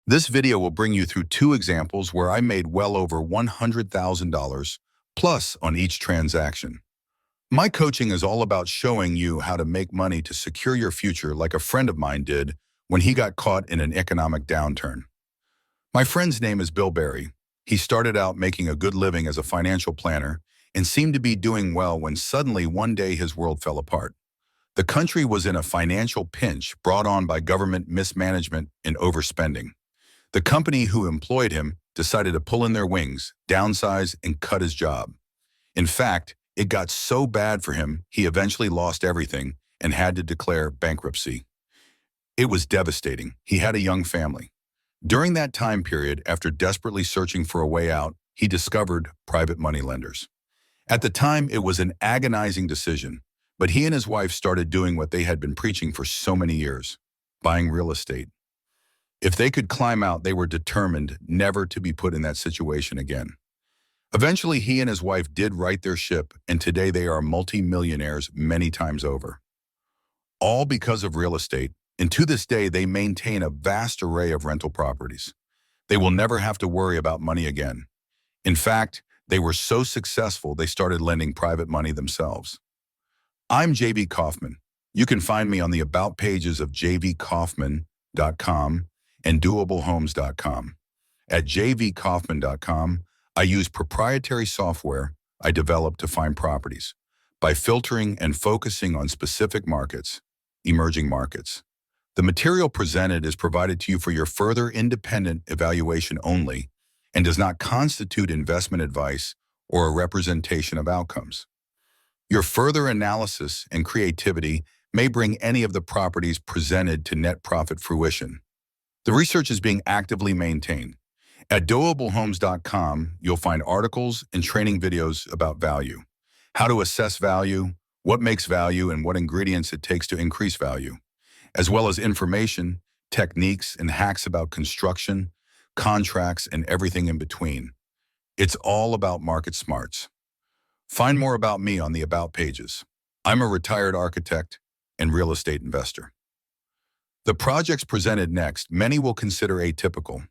This video will bring you through two examples where I made well over $100,000 plus on each transaction. My coaching is all about showing you how to make money to secure your future like a friend of mine did when he got caught in an economic downturn. My friend's name is Bill Barry. He started out making a good living as a financial planner and seemed to be doing well when suddenly one day his world fell apart. The country was in a financial pinch brought on by government mismanagement and overspending. The company who employed him decided to pull in their wings, downsize, and cut his job. In fact, it got so bad for him, he eventually lost everything and had to declare bankruptcy. It was devastating. He had a young family. During that time period, after desperately searching for a way out, he discovered private money lenders. At the time, it was an agonizing decision, but he and his wife started doing what they had been preaching for so many years, buying real estate. If they could climb out, they were determined never to be put in that situation again. Eventually, he and his wife did right their ship, and today they are multi-millionaires many times over. All because of real estate, and to this day, they maintain a vast array of rental properties. They will never have to worry about money again. In fact, they were so successful, they started lending private money themselves. I'm JV Kaufman. You can find me on the About pages of jvkaufman.com and doablehomes.com. At jvkaufman.com, I use proprietary software I developed to find properties by filtering and focusing on specific markets, emerging markets. The material presented is provided to you for your further independent evaluation only and does not constitute investment advice or a representation of outcomes. Your further analysis and creativity may bring any of the properties presented to net profit fruition. The research is being actively maintained. At doablehomes.com, you'll find articles and training videos about value, how to assess value, what makes value, and what ingredients it takes to increase value, as well as information, techniques, and hacks about construction, contracts, and everything in between. It's all about market smarts. Find more about me on the About pages. I'm a retired architect and real estate investor. The projects presented next, many will consider atypical.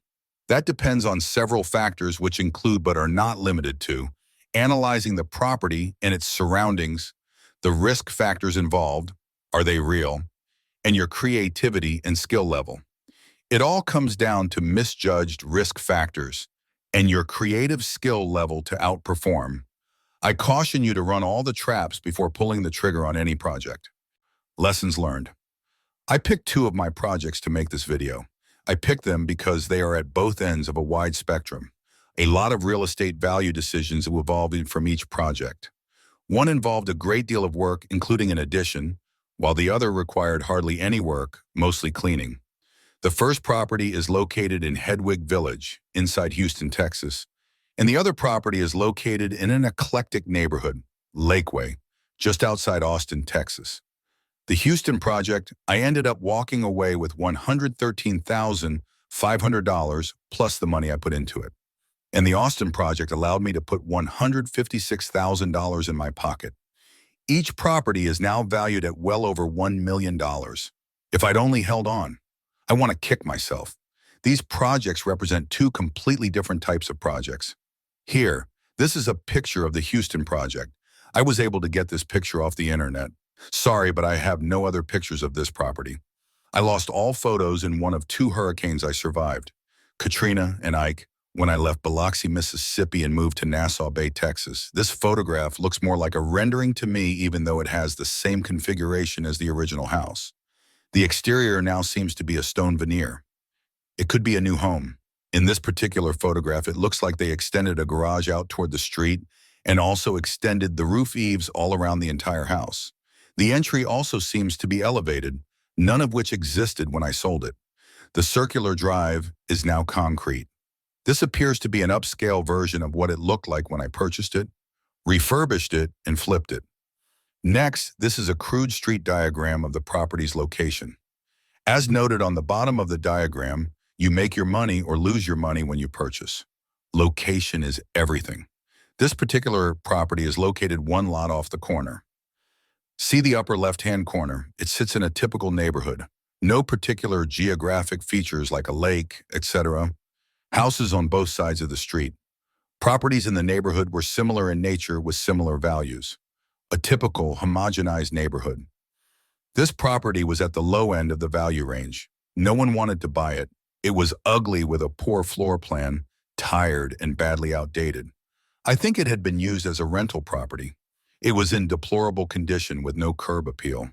That depends on several factors which include but are not limited to analyzing the property and its surroundings, the risk factors involved, are they real, and your creativity and skill level. It all comes down to misjudged risk factors and your creative skill level to outperform. I caution you to run all the traps before pulling the trigger on any project. Lessons learned. I picked two of my projects to make this video. I picked them because they are at both ends of a wide spectrum. A lot of real estate value decisions evolved from each project. One involved a great deal of work, including an addition, while the other required hardly any work, mostly cleaning. The first property is located in Hedwig Village, inside Houston, Texas, and the other property is located in an eclectic neighborhood, Lakeway, just outside Austin, Texas. The Houston project, I ended up walking away with $113,500 plus the money I put into it. And the Austin project allowed me to put $156,000 in my pocket. Each property is now valued at well over $1 million. If I'd only held on, I want to kick myself. These projects represent two completely different types of projects. Here, this is a picture of the Houston project. I was able to get this picture off the internet. Sorry, but I have no other pictures of this property. I lost all photos in one of two hurricanes I survived, Katrina and Ike, when I left Biloxi, Mississippi and moved to Nassau Bay, Texas. This photograph looks more like a rendering to me, even though it has the same configuration as the original house. The exterior now seems to be a stone veneer. It could be a new home. In this particular photograph, it looks like they extended a garage out toward the street and also extended the roof eaves all around the entire house. The entry also seems to be elevated, none of which existed when I sold it. The circular drive is now concrete. This appears to be an upscale version of what it looked like when I purchased it, refurbished it, and flipped it. Next, this is a crude street diagram of the property's location. As noted on the bottom of the diagram, you make your money or lose your money when you purchase. Location is everything. This particular property is located one lot off the corner. See the upper left-hand corner. It sits in a typical neighborhood. No particular geographic features like a lake, etc. Houses on both sides of the street. Properties in the neighborhood were similar in nature with similar values. A typical homogenized neighborhood. This property was at the low end of the value range. No one wanted to buy it. It was ugly with a poor floor plan, tired and badly outdated. I think it had been used as a rental property. It was in deplorable condition with no curb appeal.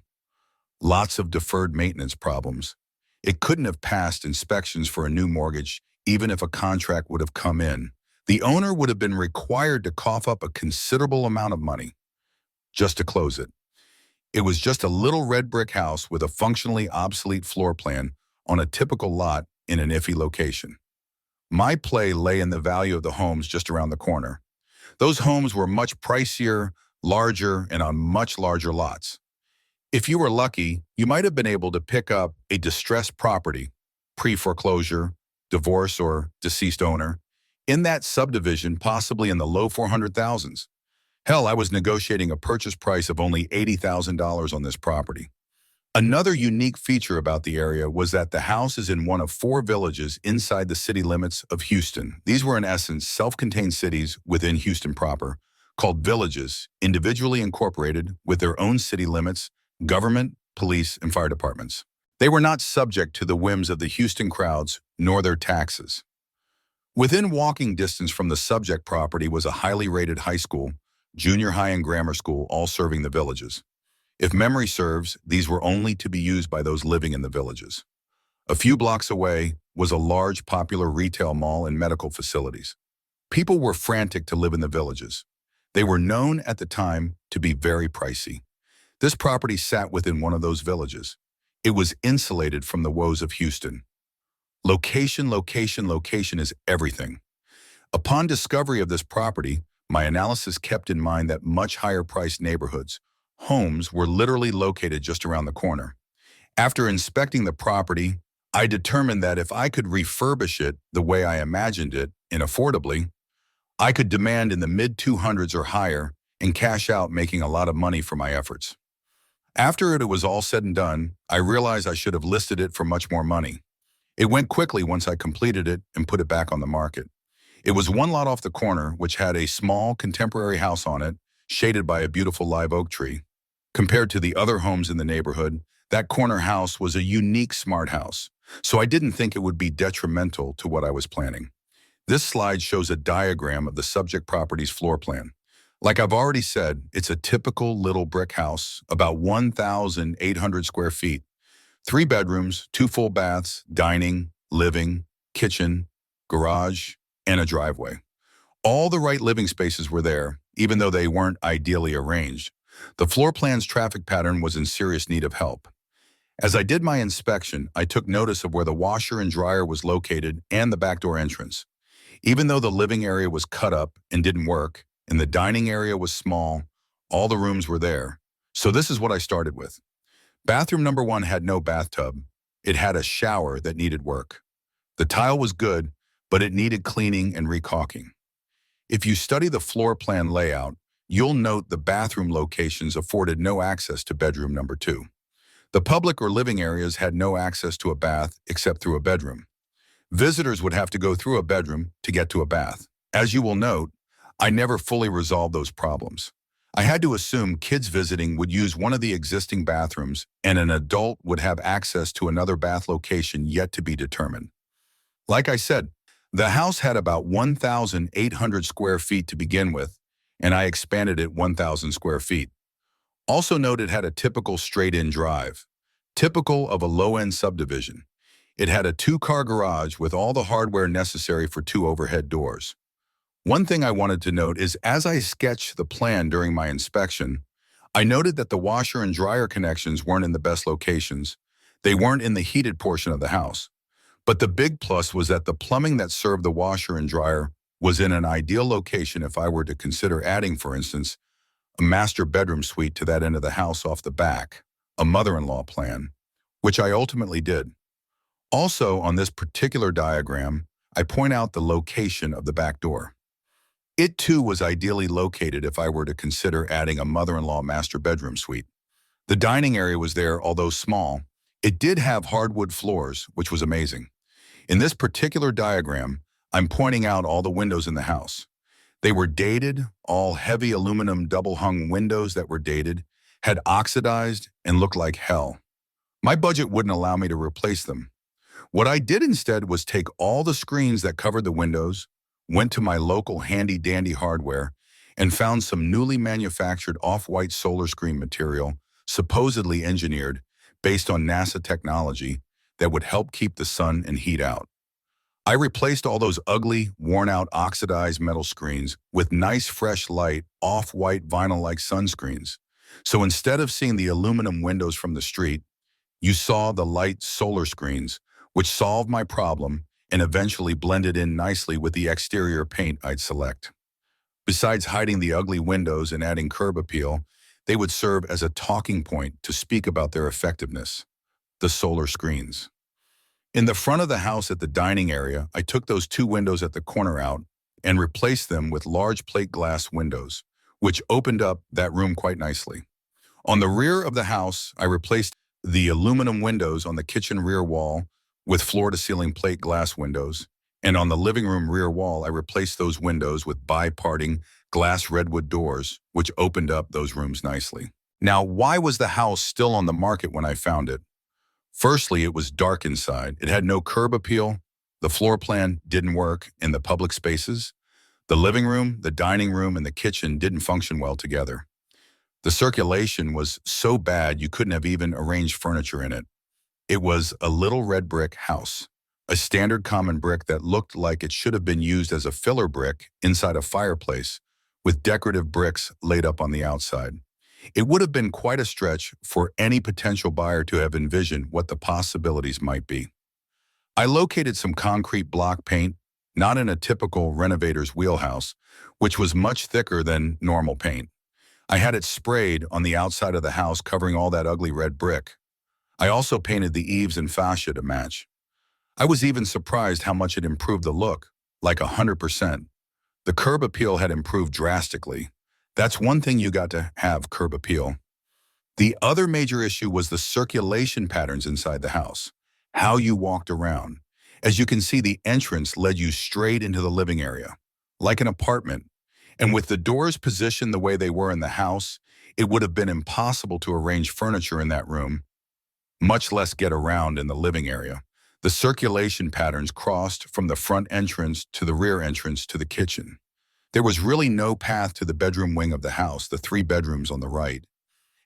Lots of deferred maintenance problems. It couldn't have passed inspections for a new mortgage, even if a contract would have come in. The owner would have been required to cough up a considerable amount of money just to close it. It was just a little red brick house with a functionally obsolete floor plan on a typical lot in an iffy location. My play lay in the value of the homes just around the corner. Those homes were much pricier, larger, and on much larger lots. If you were lucky, you might have been able to pick up a distressed property, pre-foreclosure, divorce, or deceased owner, in that subdivision, possibly in the low 400,000s. Hell, I was negotiating a purchase price of only $80,000 on this property. Another unique feature about the area was that the house is in one of 4 villages inside the city limits of Houston. These were in essence self-contained cities within Houston proper, called villages, individually incorporated with their own city limits, government, police, and fire departments. They were not subject to the whims of the Houston crowds nor their taxes. Within walking distance from the subject property was a highly rated high school, junior high and grammar school, all serving the villages. If memory serves, these were only to be used by those living in the villages. A few blocks away was a large popular retail mall and medical facilities. People were frantic to live in the villages. They were known at the time to be very pricey. This property sat within one of those villages. It was insulated from the woes of Houston. Location, location, location is everything. Upon discovery of this property, my analysis kept in mind that much higher priced neighborhoods, homes, were literally located just around the corner. After inspecting the property, I determined that if I could refurbish it the way I imagined it and affordably, I could demand in the mid-200s or higher and cash out, making a lot of money for my efforts. After it was all said and done, I realized I should have listed it for much more money. It went quickly once I completed it and put it back on the market. It was one lot off the corner, which had a small contemporary house on it, shaded by a beautiful live oak tree. Compared to the other homes in the neighborhood, that corner house was a unique smart house, so I didn't think it would be detrimental to what I was planning. This slide shows a diagram of the subject property's floor plan. Like I've already said, it's a typical little brick house, about 1,800 square feet. 3 bedrooms, 2 full baths, dining, living, kitchen, garage, and a driveway. All the right living spaces were there, even though they weren't ideally arranged. The floor plan's traffic pattern was in serious need of help. As I did my inspection, I took notice of where the washer and dryer was located and the back door entrance. Even though the living area was cut up and didn't work, and the dining area was small, all the rooms were there. So this is what I started with. Bathroom number 1 had no bathtub. It had a shower that needed work. The tile was good, but it needed cleaning and recaulking. If you study the floor plan layout, you'll note the bathroom locations afforded no access to bedroom number 2. The public or living areas had no access to a bath except through a bedroom. Visitors would have to go through a bedroom to get to a bath. As you will note, I never fully resolved those problems. I had to assume kids visiting would use one of the existing bathrooms and an adult would have access to another bath location yet to be determined. Like I said, the house had about 1,800 square feet to begin with, and I expanded it 1,000 square feet. Also note it had a typical straight-in drive, typical of a low-end subdivision. It had a 2-car garage with all the hardware necessary for 2 overhead doors. One thing I wanted to note is as I sketched the plan during my inspection, I noted that the washer and dryer connections weren't in the best locations. They weren't in the heated portion of the house. But the big plus was that the plumbing that served the washer and dryer was in an ideal location if I were to consider adding, for instance, a master bedroom suite to that end of the house off the back, a mother-in-law plan, which I ultimately did. Also, on this particular diagram, I point out the location of the back door. It too was ideally located if I were to consider adding a mother-in-law master bedroom suite. The dining area was there, although small, It did have hardwood floors, which was amazing. In this particular diagram, I'm pointing out all the windows in the house. They were dated, all heavy aluminum double-hung windows that were dated, had oxidized, and looked like hell. My budget wouldn't allow me to replace them. What I did instead was take all the screens that covered the windows, went to my local handy-dandy hardware, and found some newly manufactured off-white solar screen material, supposedly engineered, based on NASA technology, that would help keep the sun and heat out. I replaced all those ugly, worn-out, oxidized metal screens with nice, fresh, light, off-white vinyl-like sunscreens. So instead of seeing the aluminum windows from the street, you saw the light solar screens, which solved my problem and eventually blended in nicely with the exterior paint I'd select. Besides hiding the ugly windows and adding curb appeal, they would serve as a talking point to speak about their effectiveness: the solar screens. In the front of the house at the dining area, I took those two windows at the corner out and replaced them with large plate glass windows, which opened up that room quite nicely. On the rear of the house, I replaced the aluminum windows on the kitchen rear wall with floor-to-ceiling plate glass windows, and on the living room rear wall, I replaced those windows with bi-parting glass redwood doors, which opened up those rooms nicely. Now, why was the house still on the market when I found it? Firstly, it was dark inside. It had no curb appeal. The floor plan didn't work in the public spaces. The living room, the dining room, and the kitchen didn't function well together. The circulation was so bad you couldn't have even arranged furniture in it. It was a little red brick house, a standard common brick that looked like it should have been used as a filler brick inside a fireplace, with decorative bricks laid up on the outside. It would have been quite a stretch for any potential buyer to have envisioned what the possibilities might be. I located some concrete block paint, not in a typical renovator's wheelhouse, which was much thicker than normal paint. I had it sprayed on the outside of the house, covering all that ugly red brick. I also painted the eaves and fascia to match. I was even surprised how much it improved the look, like 100%. The curb appeal had improved drastically. That's one thing you got to have: curb appeal. The other major issue was the circulation patterns inside the house, how you walked around. As you can see, the entrance led you straight into the living area, like an apartment. And with the doors positioned the way they were in the house, it would have been impossible to arrange furniture in that room, much less get around in the living area. The circulation patterns crossed from the front entrance to the rear entrance to the kitchen. There was really no path to the bedroom wing of the house, the 3 bedrooms on the right.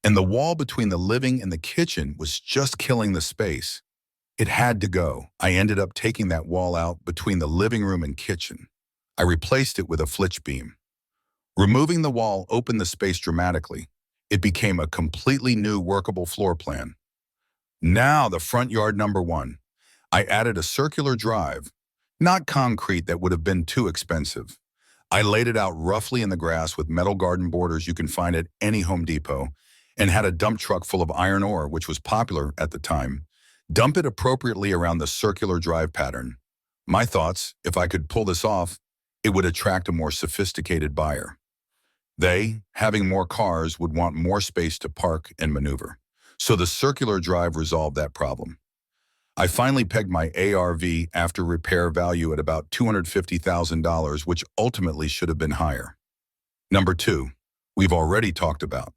And the wall between the living and the kitchen was just killing the space. It had to go. I ended up taking that wall out between the living room and kitchen. I replaced it with a flitch beam. Removing the wall opened the space dramatically. It became a completely new workable floor plan. Now, the front yard number 1. I added a circular drive, not concrete, that would have been too expensive. I laid it out roughly in the grass with metal garden borders you can find at any Home Depot, and had a dump truck full of iron ore, which was popular at the time, dump it appropriately around the circular drive pattern. My thoughts: if I could pull this off, it would attract a more sophisticated buyer. They, having more cars, would want more space to park and maneuver. So the circular drive resolved that problem. I finally pegged my ARV after repair value at about $250,000, which ultimately should have been higher. Number 2, we've already talked about.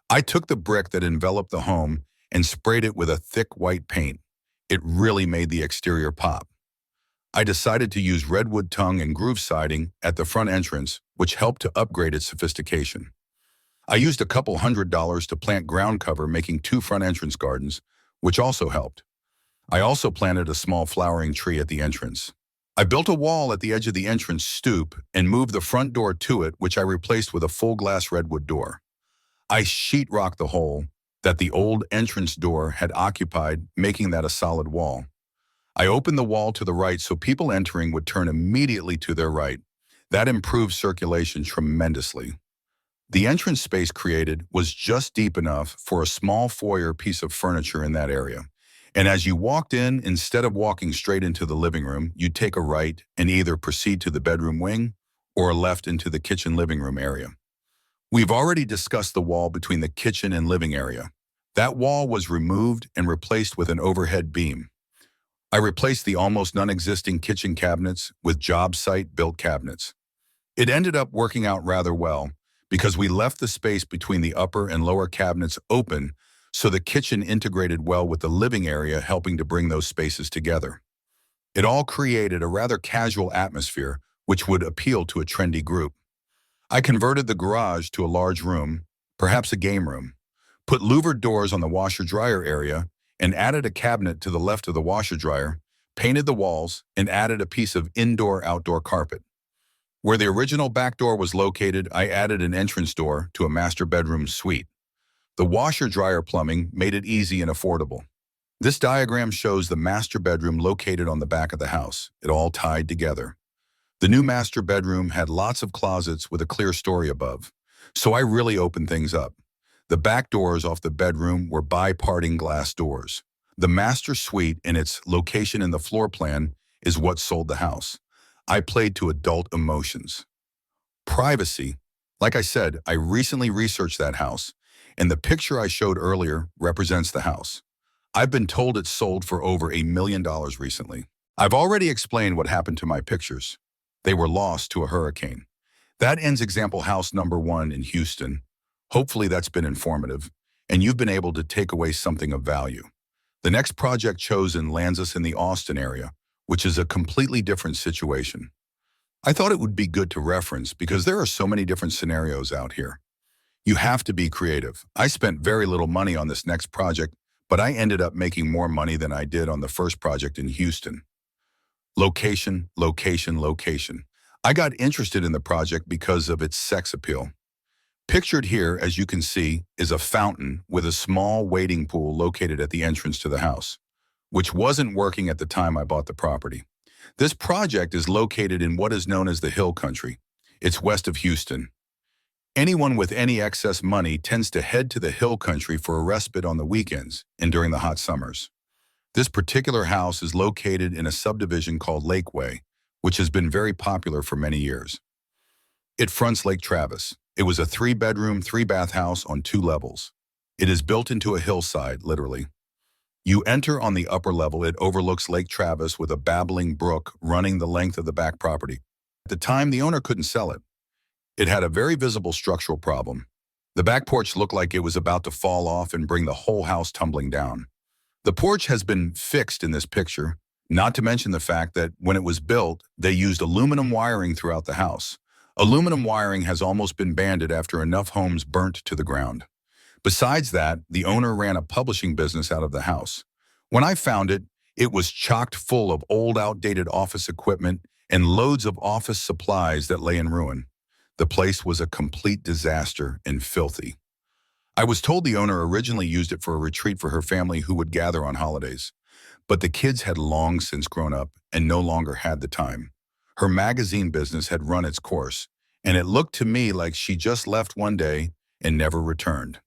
I took the brick that enveloped the home and sprayed it with a thick white paint. It really made the exterior pop. I decided to use redwood tongue and groove siding at the front entrance, which helped to upgrade its sophistication. I used a couple $100 to plant ground cover, making 2 front entrance gardens, which also helped. I also planted a small flowering tree at the entrance. I built a wall at the edge of the entrance stoop and moved the front door to it, which I replaced with a full glass redwood door. I sheetrocked the hole that the old entrance door had occupied, making that a solid wall. I opened the wall to the right so people entering would turn immediately to their right. That improved circulation tremendously. The entrance space created was just deep enough for a small foyer piece of furniture in that area. And as you walked in, instead of walking straight into the living room, you'd take a right and either proceed to the bedroom wing or a left into the kitchen living room area. We've already discussed the wall between the kitchen and living area. That wall was removed and replaced with an overhead beam. I replaced the almost non-existing kitchen cabinets with job site-built cabinets. It ended up working out rather well because we left the space between the upper and lower cabinets open so the kitchen integrated well with the living area, helping to bring those spaces together. It all created a rather casual atmosphere which would appeal to a trendy group. I converted the garage to a large room, perhaps a game room, put louvered doors on the washer-dryer area, and added a cabinet to the left of the washer-dryer, painted the walls, and added a piece of indoor-outdoor carpet. Where the original back door was located, I added an entrance door to a master bedroom suite. The washer-dryer plumbing made it easy and affordable. This diagram shows the master bedroom located on the back of the house. It all tied together. The new master bedroom had lots of closets with a clear story above, so I really opened things up. The back doors off the bedroom were bi-parting glass doors. The master suite and its location in the floor plan is what sold the house. I played to adult emotions. Privacy. Like I said, I recently researched that house, and the picture I showed earlier represents the house. I've been told it's sold for over $1 million recently. I've already explained what happened to my pictures. They were lost to a hurricane. That ends example house number 1 in Houston. Hopefully that's been informative, and you've been able to take away something of value. The next project chosen lands us in the Austin area, which is a completely different situation. I thought it would be good to reference because there are so many different scenarios out here. You have to be creative. I spent very little money on this next project, but I ended up making more money than I did on the first project in Houston. Location, location, location. I got interested in the project because of its sex appeal. Pictured here, as you can see, is a fountain with a small wading pool located at the entrance to the house, which wasn't working at the time I bought the property. This project is located in what is known as the Hill Country. It's west of Houston. Anyone with any excess money tends to head to the Hill Country for a respite on the weekends and during the hot summers. This particular house is located in a subdivision called Lakeway, which has been very popular for many years. It fronts Lake Travis. It was a 3-bedroom, 3-bath house on 2 levels. It is built into a hillside, literally. You enter on the upper level. It overlooks Lake Travis with a babbling brook running the length of the back property. At the time, the owner couldn't sell it. It had a very visible structural problem. The back porch looked like it was about to fall off and bring the whole house tumbling down. The porch has been fixed in this picture, not to mention the fact that when it was built, they used aluminum wiring throughout the house. Aluminum wiring has almost been banned after enough homes burnt to the ground. Besides that, the owner ran a publishing business out of the house. When I found it, it was chocked full of old, outdated office equipment and loads of office supplies that lay in ruin. The place was a complete disaster and filthy. I was told the owner originally used it for a retreat for her family who would gather on holidays, but the kids had long since grown up and no longer had the time. Her magazine business had run its course, and it looked to me like she just left one day and never returned.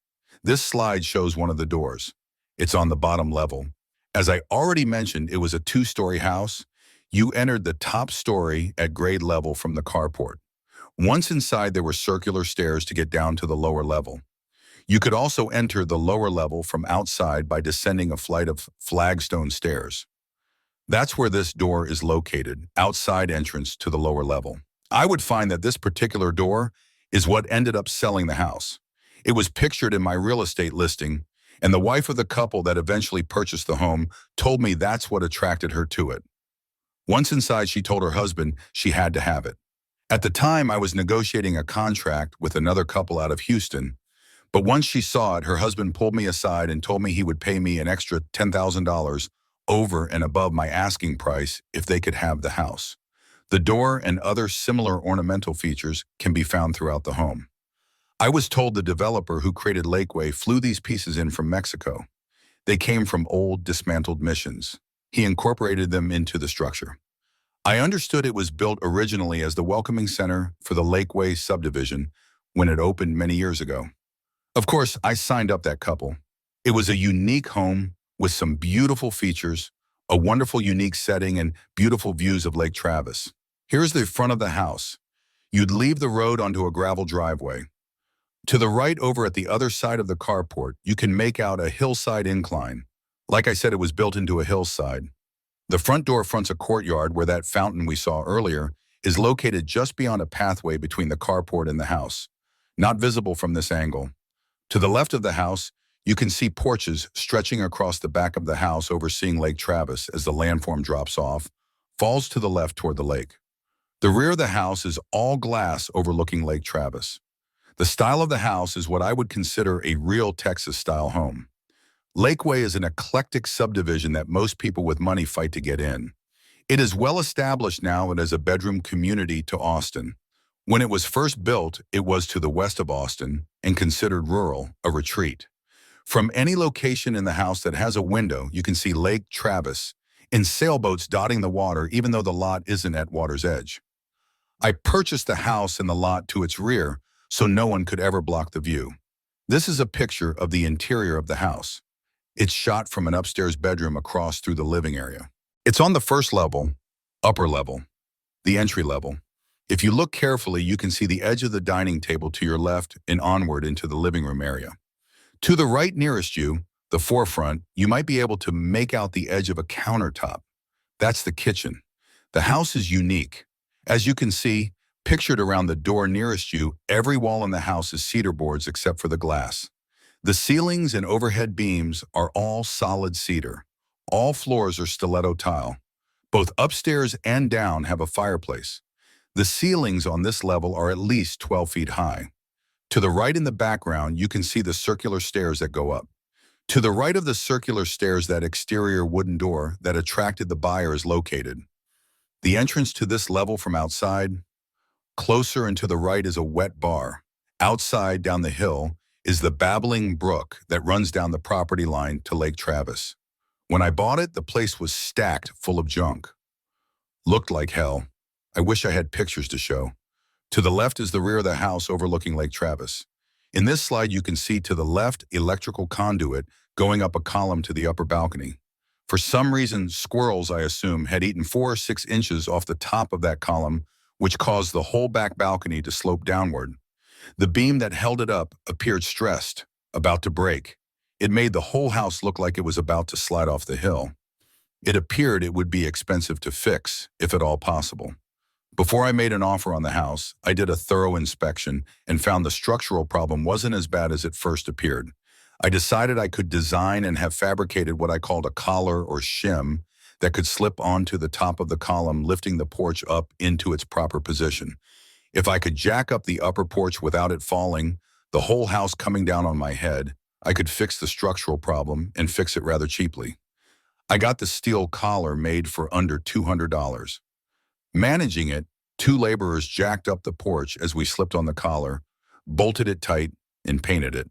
This slide shows one of the doors. It's on the bottom level. As I already mentioned, it was a 2-story house. You entered the top story at grade level from the carport. Once inside, there were circular stairs to get down to the lower level. You could also enter the lower level from outside by descending a flight of flagstone stairs. That's where this door is located, outside entrance to the lower level. I would find that this particular door is what ended up selling the house. It was pictured in my real estate listing, and the wife of the couple that eventually purchased the home told me that's what attracted her to it. Once inside, she told her husband she had to have it. At the time, I was negotiating a contract with another couple out of Houston, but once she saw it, her husband pulled me aside and told me he would pay me an extra $10,000 over and above my asking price if they could have the house. The door and other similar ornamental features can be found throughout the home. I was told the developer who created Lakeway flew these pieces in from Mexico. They came from old, dismantled missions. He incorporated them into the structure. I understood it was built originally as the welcoming center for the Lakeway subdivision when it opened many years ago. Of course, I signed up that couple. It was a unique home with some beautiful features, a wonderful unique setting, and beautiful views of Lake Travis. Here's the front of the house. You'd leave the road onto a gravel driveway. To the right over at the other side of the carport, you can make out a hillside incline. Like I said, it was built into a hillside. The front door fronts a courtyard where that fountain we saw earlier is located just beyond a pathway between the carport and the house, not visible from this angle. To the left of the house, you can see porches stretching across the back of the house overseeing Lake Travis as the landform drops off, falls to the left toward the lake. The rear of the house is all glass overlooking Lake Travis. The style of the house is what I would consider a real Texas-style home. Lakeway is an eclectic subdivision that most people with money fight to get in. It is well established now and as a bedroom community to Austin. When it was first built, it was to the west of Austin and considered rural, a retreat. From any location in the house that has a window, you can see Lake Travis in sailboats dotting the water even though the lot isn't at water's edge. I purchased the house and the lot to its rear so no one could ever block the view. This is a picture of the interior of the house. It's shot from an upstairs bedroom across through the living area. It's on the first level, upper level, the entry level. If you look carefully, you can see the edge of the dining table to your left and onward into the living room area. To the right nearest you, the forefront, you might be able to make out the edge of a countertop. That's the kitchen. The house is unique. As you can see, pictured around the door nearest you, every wall in the house is cedar boards except for the glass. The ceilings and overhead beams are all solid cedar. All floors are stiletto tile. Both upstairs and down have a fireplace. The ceilings on this level are at least 12 feet high. To the right in the background, you can see the circular stairs that go up. To the right of the circular stairs, that exterior wooden door that attracted the buyer is located. The entrance to this level from outside, closer and to the right is a wet bar. Outside, down the hill, is the babbling brook that runs down the property line to Lake Travis. When I bought it, the place was stacked full of junk. Looked like hell. I wish I had pictures to show. To the left is the rear of the house overlooking Lake Travis. In this slide, you can see to the left electrical conduit going up a column to the upper balcony. For some reason, squirrels, I assume, had eaten 4 or 6 inches off the top of that column, which caused the whole back balcony to slope downward. The beam that held it up appeared stressed, about to break. It made the whole house look like it was about to slide off the hill. It appeared it would be expensive to fix, if at all possible. Before I made an offer on the house, I did a thorough inspection and found the structural problem wasn't as bad as it first appeared. I decided I could design and have fabricated what I called a collar or shim that could slip onto the top of the column, lifting the porch up into its proper position. If I could jack up the upper porch without it falling, the whole house coming down on my head, I could fix the structural problem and fix it rather cheaply. I got the steel collar made for under $200. Managing it, 2 laborers jacked up the porch as we slipped on the collar, bolted it tight, and painted it.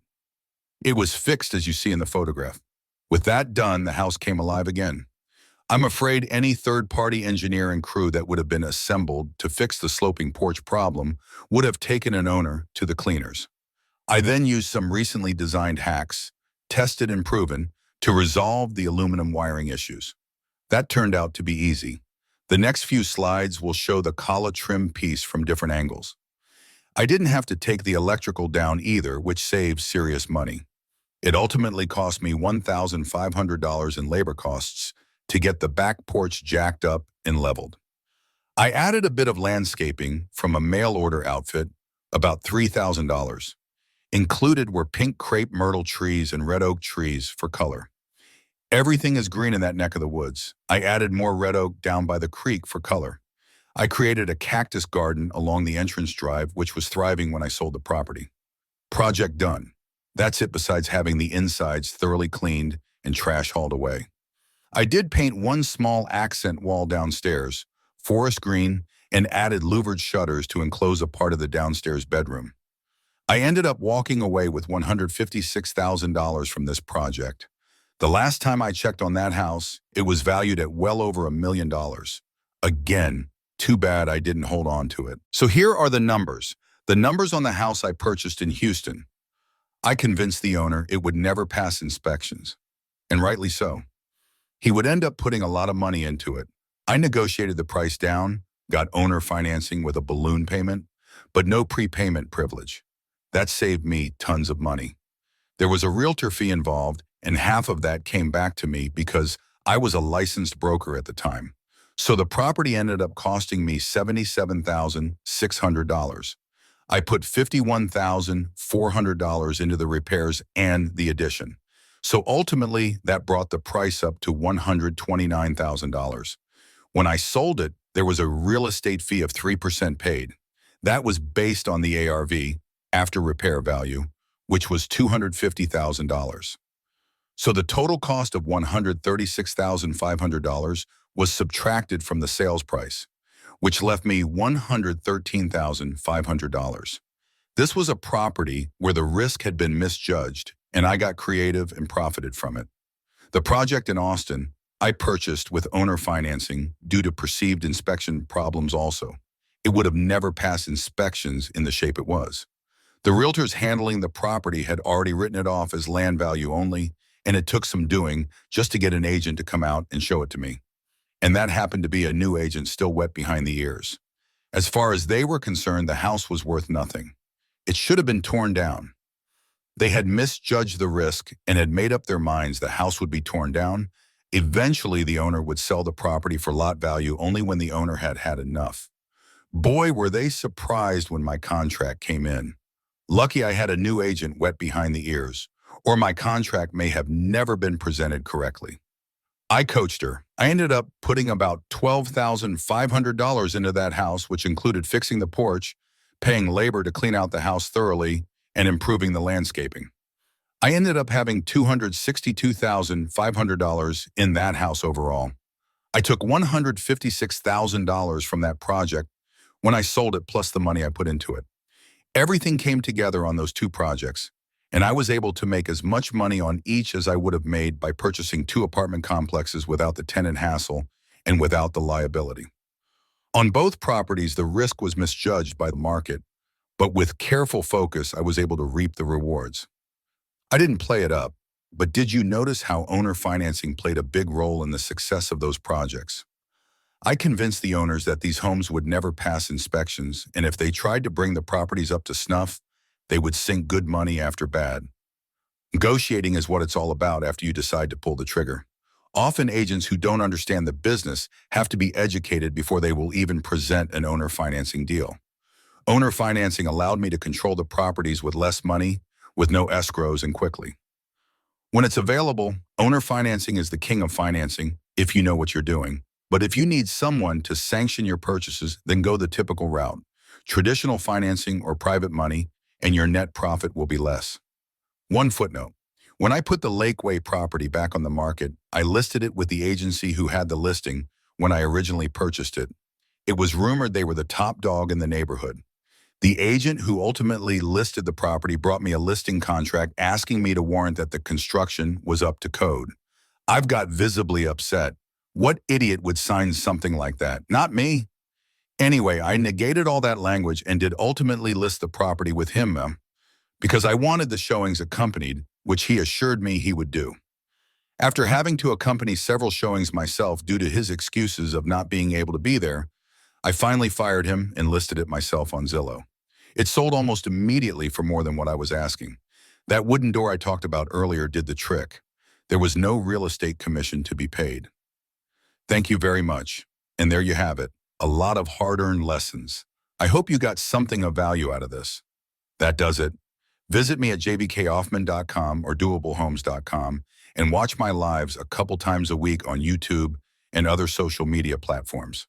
It was fixed as you see in the photograph. With that done, the house came alive again. I'm afraid any third-party engineer and crew that would have been assembled to fix the sloping porch problem would have taken an owner to the cleaners. I then used some recently designed hacks, tested and proven, to resolve the aluminum wiring issues. That turned out to be easy. The next few slides will show the collar trim piece from different angles. I didn't have to take the electrical down either, which saves serious money. It ultimately cost me $1,500 in labor costs to get the back porch jacked up and leveled. I added a bit of landscaping from a mail order outfit, about $3,000. Included were pink crepe myrtle trees and red oak trees for color. Everything is green in that neck of the woods. I added more red oak down by the creek for color. I created a cactus garden along the entrance drive, which was thriving when I sold the property. Project done. That's it besides having the insides thoroughly cleaned and trash hauled away. I did paint one small accent wall downstairs, forest green, and added louvered shutters to enclose a part of the downstairs bedroom. I ended up walking away with $156,000 from this project. The last time I checked on that house, it was valued at well over $1 million. Again, too bad I didn't hold on to it. So here are the numbers. The numbers on the house I purchased in Houston. I convinced the owner it would never pass inspections, and rightly so. He would end up putting a lot of money into it. I negotiated the price down, got owner financing with a balloon payment, but no prepayment privilege. That saved me tons of money. There was a realtor fee involved, and half of that came back to me because I was a licensed broker at the time. So the property ended up costing me $77,600. I put $51,400 into the repairs and the addition. So ultimately, that brought the price up to $129,000. When I sold it, there was a real estate fee of 3% paid. That was based on the ARV, after repair value, which was $250,000. So the total cost of $136,500 was subtracted from the sales price, which left me $113,500. This was a property where the risk had been misjudged, and I got creative and profited from it. The project in Austin, I purchased with owner financing due to perceived inspection problems also. It would have never passed inspections in the shape it was. The realtors handling the property had already written it off as land value only, and it took some doing just to get an agent to come out and show it to me. And that happened to be a new agent still wet behind the ears. As far as they were concerned, the house was worth nothing. It should have been torn down. They had misjudged the risk and had made up their minds the house would be torn down. Eventually, the owner would sell the property for lot value only when the owner had had enough. Boy, were they surprised when my contract came in. Lucky I had a new agent wet behind the ears, or my contract may have never been presented correctly. I coached her. I ended up putting about $12,500 into that house, which included fixing the porch, paying labor to clean out the house thoroughly, and improving the landscaping. I ended up having $262,500 in that house overall. I took $156,000 from that project when I sold it, plus the money I put into it. Everything came together on those two projects, and I was able to make as much money on each as I would have made by purchasing two apartment complexes without the tenant hassle and without the liability. On both properties, the risk was misjudged by the market, but with careful focus, I was able to reap the rewards. I didn't play it up, but did you notice how owner financing played a big role in the success of those projects? I convinced the owners that these homes would never pass inspections, and if they tried to bring the properties up to snuff, they would sink good money after bad. Negotiating is what it's all about after you decide to pull the trigger. Often agents who don't understand the business have to be educated before they will even present an owner financing deal. Owner financing allowed me to control the properties with less money, with no escrows, and quickly. When it's available, owner financing is the king of financing if you know what you're doing. But if you need someone to sanction your purchases, then go the typical route, traditional financing or private money, and your net profit will be less. One footnote. When I put the Lakeway property back on the market, I listed it with the agency who had the listing when I originally purchased it. It was rumored they were the top dog in the neighborhood. The agent who ultimately listed the property brought me a listing contract asking me to warrant that the construction was up to code. I've got visibly upset. What idiot would sign something like that? Not me. Anyway, I negated all that language and did ultimately list the property with him, because I wanted the showings accompanied, which he assured me he would do. After having to accompany several showings myself due to his excuses of not being able to be there, I finally fired him and listed it myself on Zillow. It sold almost immediately for more than what I was asking. That wooden door I talked about earlier did the trick. There was no real estate commission to be paid. Thank you very much. And there you have it, a lot of hard-earned lessons. I hope you got something of value out of this. That does it. Visit me at jvkhoffman.com or doablehomes.com and watch my lives a couple times a week on YouTube and other social media platforms.